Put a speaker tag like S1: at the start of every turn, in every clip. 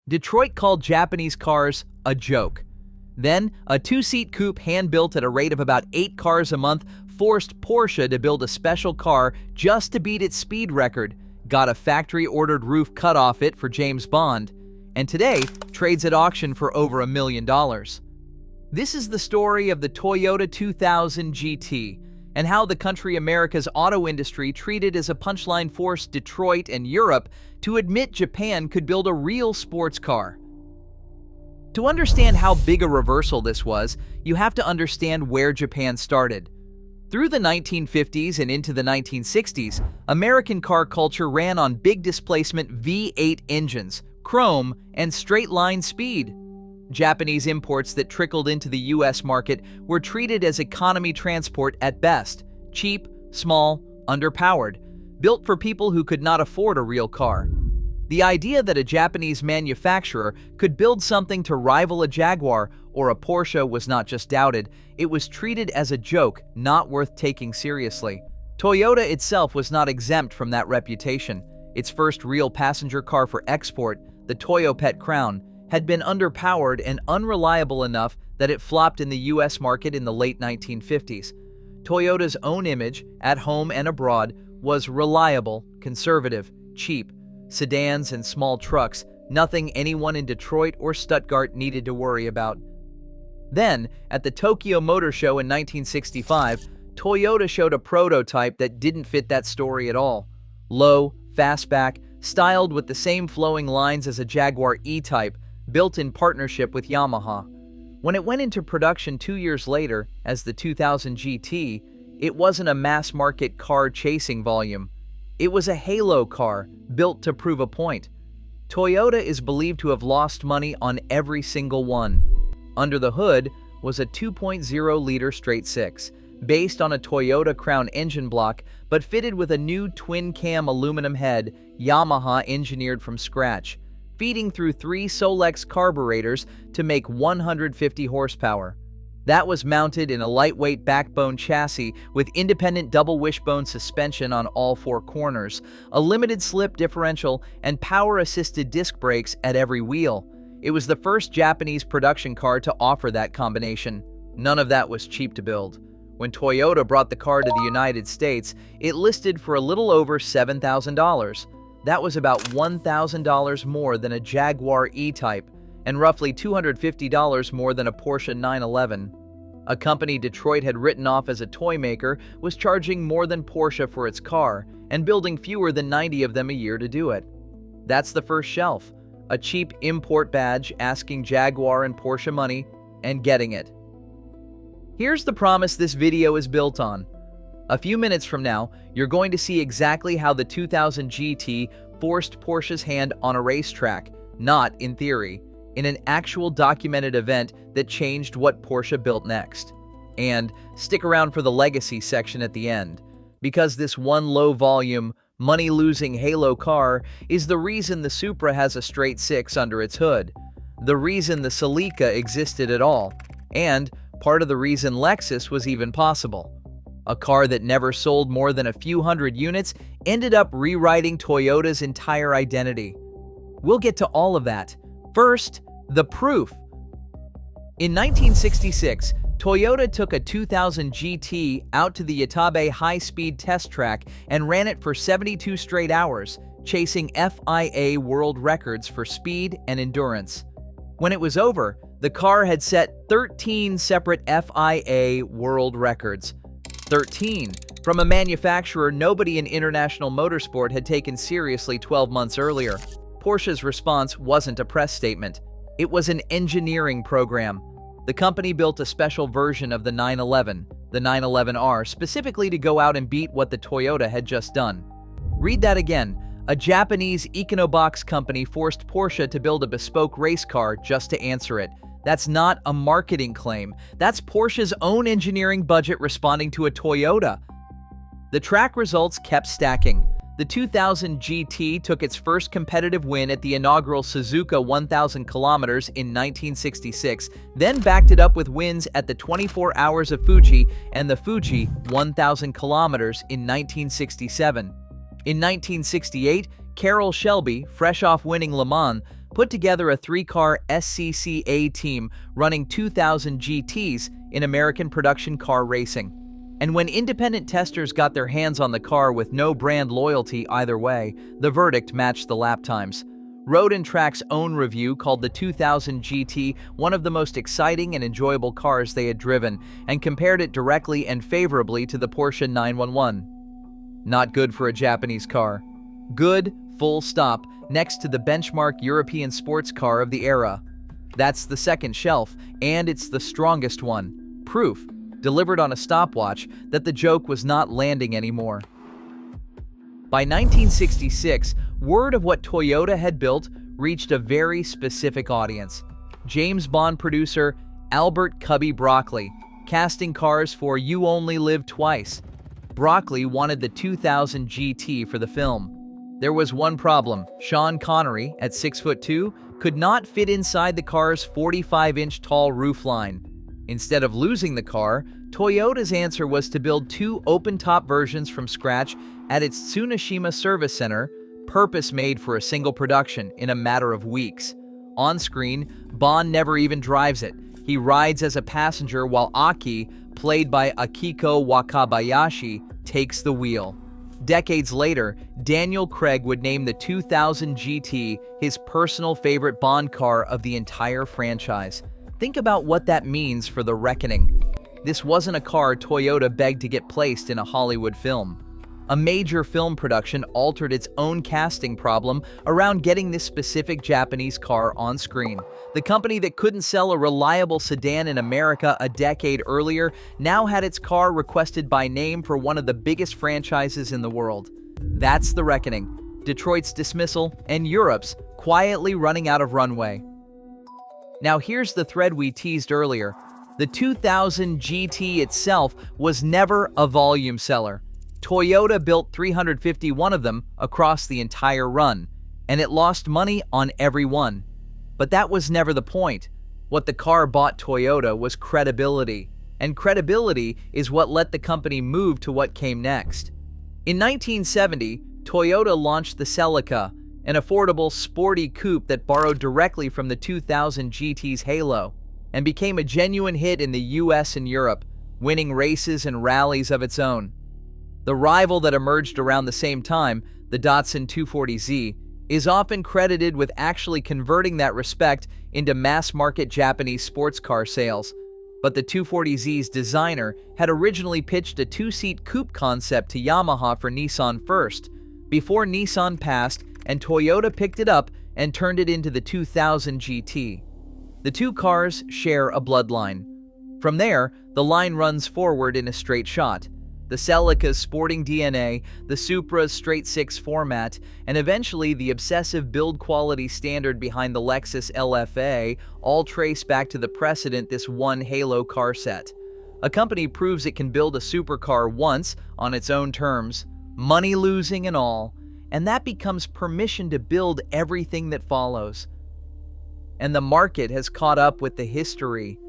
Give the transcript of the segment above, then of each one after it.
S1: Detroit called Japanese cars a joke. Then, a two-seat coupe hand-built at a rate of about 8 cars a month forced Porsche to build a special car just to beat its speed record, got a factory-ordered roof cut off it for James Bond, and today trades at auction for over $1 million. This is the story of the Toyota 2000 GT, and how the country America's auto industry treated as a punchline forced Detroit and Europe to admit Japan could build a real sports car. To understand how big a reversal this was, you have to understand where Japan started. Through the 1950s and into the 1960s, American car culture ran on big displacement V8 engines, chrome, and straight-line speed. Japanese imports that trickled into the US market were treated as economy transport at best, cheap, small, underpowered, built for people who could not afford a real car. The idea that a Japanese manufacturer could build something to rival a Jaguar or a Porsche was not just doubted, it was treated as a joke not worth taking seriously. Toyota itself was not exempt from that reputation. Its first real passenger car for export, the Toyopet Crown, had been underpowered and unreliable enough that it flopped in the US market in the late 1950s. Toyota's own image, at home and abroad, was reliable, conservative, cheap. Sedans and small trucks, nothing anyone in Detroit or Stuttgart needed to worry about. Then, at the Tokyo Motor Show in 1965, Toyota showed a prototype that didn't fit that story at all. Low, fastback, styled with the same flowing lines as a Jaguar E-Type, built in partnership with Yamaha. When it went into production 2 years later as the 2000 GT, it wasn't a mass-market car chasing volume. It was a halo car, built to prove a point. Toyota is believed to have lost money on every single one. Under the hood was a 2.0-liter straight-six, based on a Toyota Crown engine block, but fitted with a new twin-cam aluminum head Yamaha engineered from scratch, feeding through 3 Solex carburetors to make 150 horsepower. That was mounted in a lightweight backbone chassis with independent double wishbone suspension on all 4 corners, a limited slip differential, and power-assisted disc brakes at every wheel. It was the first Japanese production car to offer that combination. None of that was cheap to build. When Toyota brought the car to the United States, it listed for a little over $7,000. That was about $1,000 more than a Jaguar E-Type, and roughly $250 more than a Porsche 911. A company Detroit had written off as a toy maker was charging more than Porsche for its car, and building fewer than 90 of them a year to do it. That's the first shelf, a cheap import badge asking Jaguar and Porsche money, and getting it. Here's the promise this video is built on. A few minutes from now, you're going to see exactly how the 2000 GT forced Porsche's hand on a racetrack, not in theory, in an actual documented event that changed what Porsche built next. And stick around for the legacy section at the end, because this one low-volume, money-losing halo car is the reason the Supra has a straight 6 under its hood, the reason the Celica existed at all, and part of the reason Lexus was even possible. A car that never sold more than a few hundred units ended up rewriting Toyota's entire identity. We'll get to all of that. First, the proof. In 1966, Toyota took a 2000 GT out to the Yatabe high-speed test track and ran it for 72 straight hours, chasing FIA world records for speed and endurance. When it was over, the car had set 13 separate FIA world records. 13, from a manufacturer nobody in international motorsport had taken seriously 12 months earlier. Porsche's response wasn't a press statement. It was an engineering program. The company built a special version of the 911, the 911R, specifically to go out and beat what the Toyota had just done. Read that again. A Japanese Econobox company forced Porsche to build a bespoke race car just to answer it. That's not a marketing claim. That's Porsche's own engineering budget responding to a Toyota. The track results kept stacking. The 2000 GT took its first competitive win at the inaugural Suzuka 1000 kilometers in 1966, then backed it up with wins at the 24 Hours of Fuji and the Fuji 1000 kilometers in 1967. In 1968, Carroll Shelby, fresh off winning Le Mans, put together a 3-car SCCA team running 2,000 GTs in American production car racing. And when independent testers got their hands on the car with no brand loyalty either way, the verdict matched the lap times. Road and Track's own review called the 2000 GT one of the most exciting and enjoyable cars they had driven, and compared it directly and favorably to the Porsche 911. Not good for a Japanese car. Good, full stop, next to the benchmark European sports car of the era. That's the second shelf, and it's the strongest one. Proof, delivered on a stopwatch, that the joke was not landing anymore. By 1966, word of what Toyota had built reached a very specific audience. James Bond producer Albert "Cubby" Broccoli, casting cars for You Only Live Twice. Broccoli wanted the 2000 GT for the film. There was one problem. Sean Connery, at 6'2", could not fit inside the car's 45-inch tall roofline. Instead of losing the car, Toyota's answer was to build 2 open-top versions from scratch at its Tsunoshima service center, purpose-made for a single production, in a matter of weeks. On screen, Bond never even drives it. He rides as a passenger while Aki, played by Akiko Wakabayashi, takes the wheel. Decades later, Daniel Craig would name the 2000 GT his personal favorite Bond car of the entire franchise. Think about what that means for The Reckoning. This wasn't a car Toyota begged to get placed in a Hollywood film. A major film production altered its own casting problem around getting this specific Japanese car on screen. The company that couldn't sell a reliable sedan in America a decade earlier now had its car requested by name for one of the biggest franchises in the world. That's The Reckoning, Detroit's dismissal, and Europe's quietly running out of runway. Now here's the thread we teased earlier. The 2000 GT itself was never a volume seller. Toyota built 351 of them across the entire run, and it lost money on every one. But that was never the point. What the car bought Toyota was credibility, and credibility is what let the company move to what came next. In 1970, Toyota launched the Celica, an affordable, sporty coupe that borrowed directly from the 2000 GT's halo, and became a genuine hit in the US and Europe, winning races and rallies of its own. The rival that emerged around the same time, the Datsun 240Z, is often credited with actually converting that respect into mass-market Japanese sports car sales. But the 240Z's designer had originally pitched a 2-seat coupe concept to Yamaha for Nissan first, before Nissan passed and Toyota picked it up and turned it into the 2000 GT. The two cars share a bloodline. From there, the line runs forward in a straight shot. The Celica's sporting DNA, the Supra's straight-six format, and eventually the obsessive build quality standard behind the Lexus LFA all trace back to the precedent this one halo car set. A company proves it can build a supercar once, on its own terms, money-losing and all, and that becomes permission to build everything that follows. And the market has caught up with the history.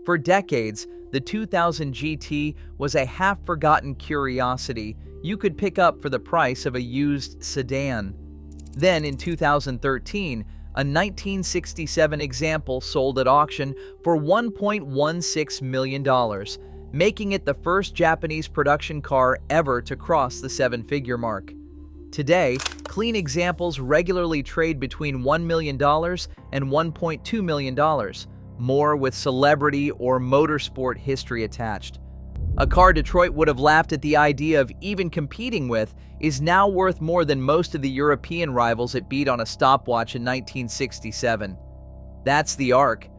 S1: For decades, the 2000 GT was a half-forgotten curiosity you could pick up for the price of a used sedan. Then, in 2013, a 1967 example sold at auction for $1.16 million, making it the first Japanese production car ever to cross the seven-figure mark. Today, clean examples regularly trade between $1 million and $1.2 million, more with celebrity or motorsport history attached. A car Detroit would have laughed at the idea of even competing with is now worth more than most of the European rivals it beat on a stopwatch in 1967. That's the arc.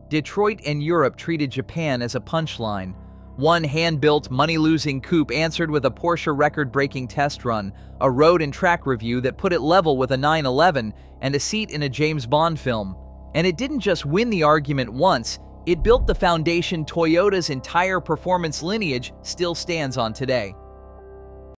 S1: Detroit and Europe treated Japan as a punchline. One hand-built, money-losing coupe answered with a Porsche record-breaking test run, a road and track review that put it level with a 911, and a seat in a James Bond film. And it didn't just win the argument once, it built the foundation Toyota's entire performance lineage still stands on today.